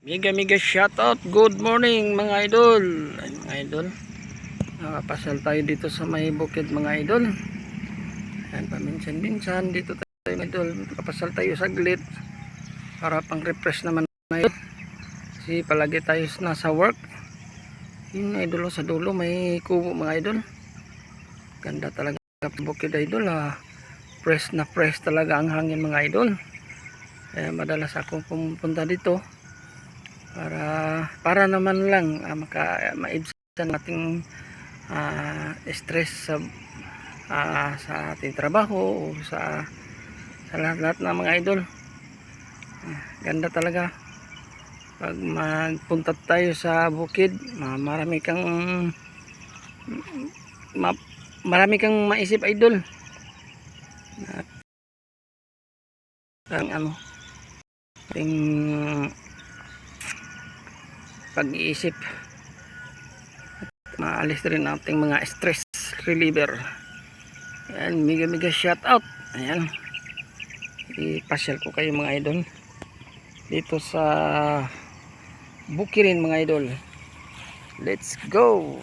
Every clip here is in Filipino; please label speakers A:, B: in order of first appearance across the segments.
A: Mega shoutout, good morning mga idol. Ay, mga idol, nakapasal tayo dito sa may bukid mga idol. Ayan, paminsan-minsan dito tayo mga idol, nakapasal tayo saglit para pang refresh naman mga idol. Kasi palagi tayo nasa work. Yun idol, sa dulo may kubo mga idol. Ganda talaga bukid idol, fresh na fresh talaga ang hangin mga idol. Kaya madalas akong pumunta dito para naman lang maibsan nating stress sa ating trabaho o sa lahat ng mga idol. Ganda talaga pag magpunta tayo sa bukid, marami kang maisip idol, at ang ating pag-iisip, maalis rin ating mga stress reliever. Ayan, mega shout out. Ayan, ipasyal ko kayo mga idol dito sa Bukirin mga idol. Let's go.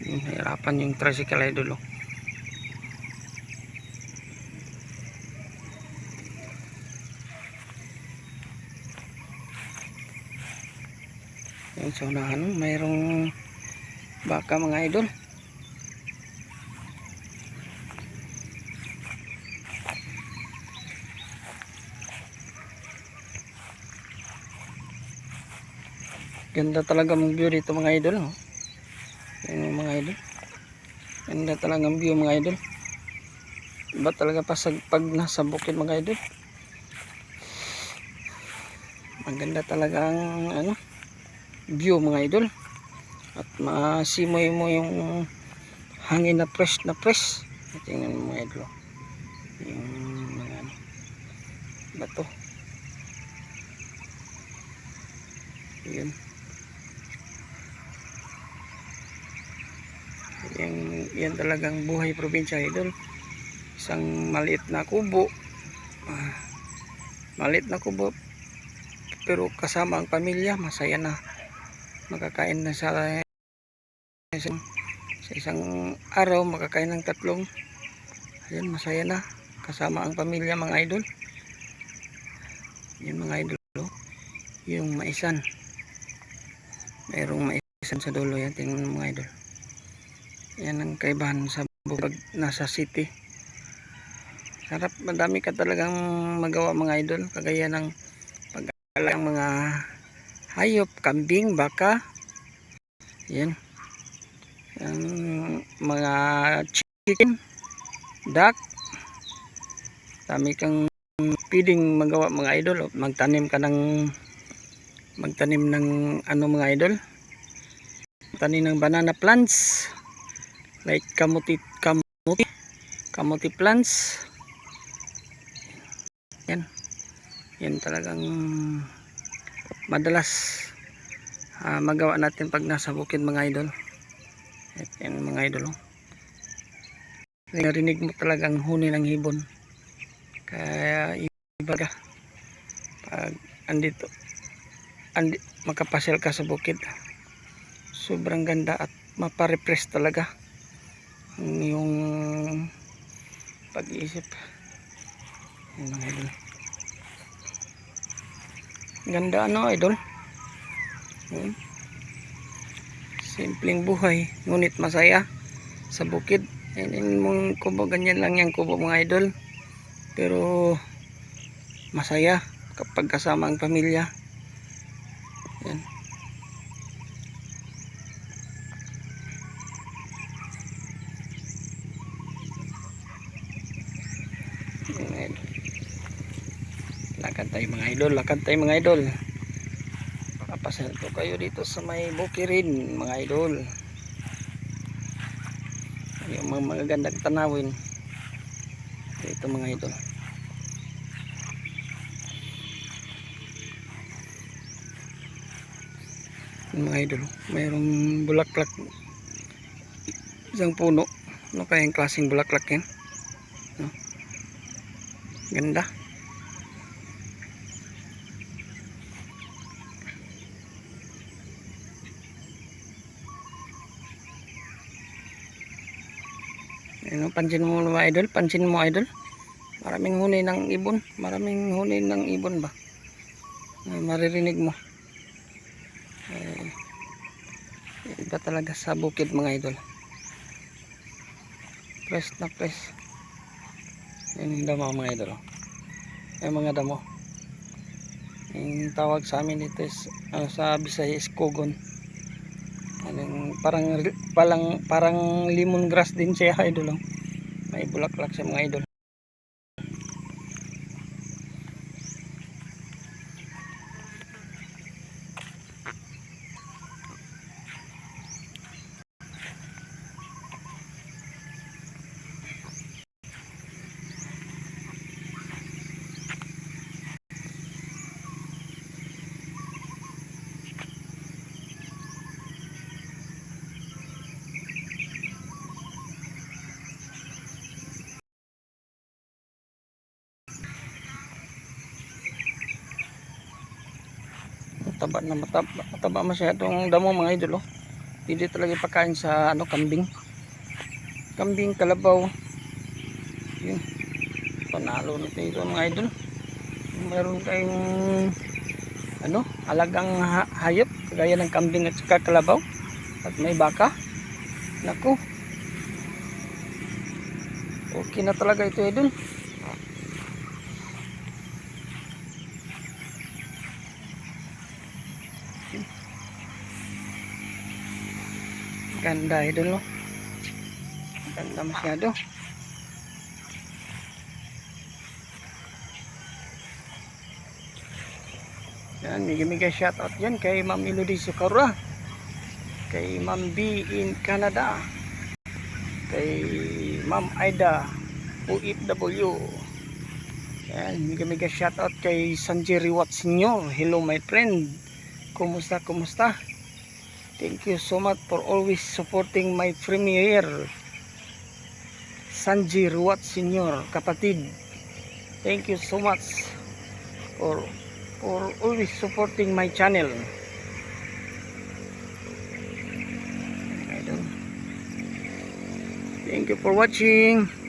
A: Hirapan yung tricycle idol. Yung sa unahan mayroong baka mga idol. Ganda talaga ang view dito mga idol. Yung mga idol, ganda talaga ang view mga idol. Iba talaga pag nasa bukid mga idol. Maganda talaga ang view mga idol. At masimoy mo yung hangin na fresh na fresh. Tingnan mo mga idol, yung mga bato. Yun. Yan talagang buhay probinsya idol. Isang maliit na kubo, pero kasama ang pamilya, masaya na. Makakain na sa isang araw, makakain ng tatlong. Ayan, masaya na kasama ang pamilya mga idol. Yan mga idol, yung maisan, mayroong maisan sa dulo. Yan, tingnan mga idol. Yan ang kaibahan sa bukid nasa city. Sarap, madami ka talagang magawa mga idol, kagaya ng pag-alagang mga hayop, kambing, baka. Yan, ang mga chicken, duck. Dami kang pwedeng magawa mga idol. Magtanim ng mga idol, tanim ng banana plants like kamuti plants. Yan talagang madalas magawa natin pag nasa bukid mga idol. Yan mga idol, narinig mo talagang huni ng hibon. Kaya iba ka pag makapasyal ka sa bukid. Sobrang ganda at maparefresh talaga yung pag-iisip. Yan mga idol, ganda idol. Simpleng buhay ngunit masaya sa bukid. Yan mong kubo, ganyan lang yung kubo mga idol, pero masaya kapag kasama ang pamilya. Yan. Lakad tayo mga idol, papasal ko kayo dito sa may Bukirin mga idol. Yung mga magagandang tanawin. Ito mga idol. Mga idol, mayroong bulaklak, isang puno. Ano kayang klaseng bulaklak yan? No? Ganda. Ano, pansin mo mga idol, pansin mo idol, maraming huni ng ibon, maraming huni ng ibon ba, maririnig mo. Iba talaga sa bukid mga idol, fresh na fresh. Yung damo mga idol, yung mga damo, yung tawag sa amin dito is, sa Bisaya is kogon. Anong, parang lemongrass din siya idol. May bulaklak siya mga idol. Mataba masyadong damo mga idol. Hindi talaga ipakain sa kambing, kalabaw. Yun, panalo nito ito mga idol. Meron kayong alagang hayop gaya ng kambing at saka kalabaw at may baka, naku, okay na talaga ito idol. Ganda idol, no? Ganda masyado. Yan, mega shoutout yan kay Ma'am Elodie Sucarra, kay Ma'am B in Canada, kay Ma'am Aida OFW. Yan, mega shoutout kay Sanjay Riwat Senior. Hello my friend, kumusta? Thank you so much for always supporting my premiere, Sanjay Riwat Senior, kapatid. Thank you so much for always supporting my channel. Thank you for watching.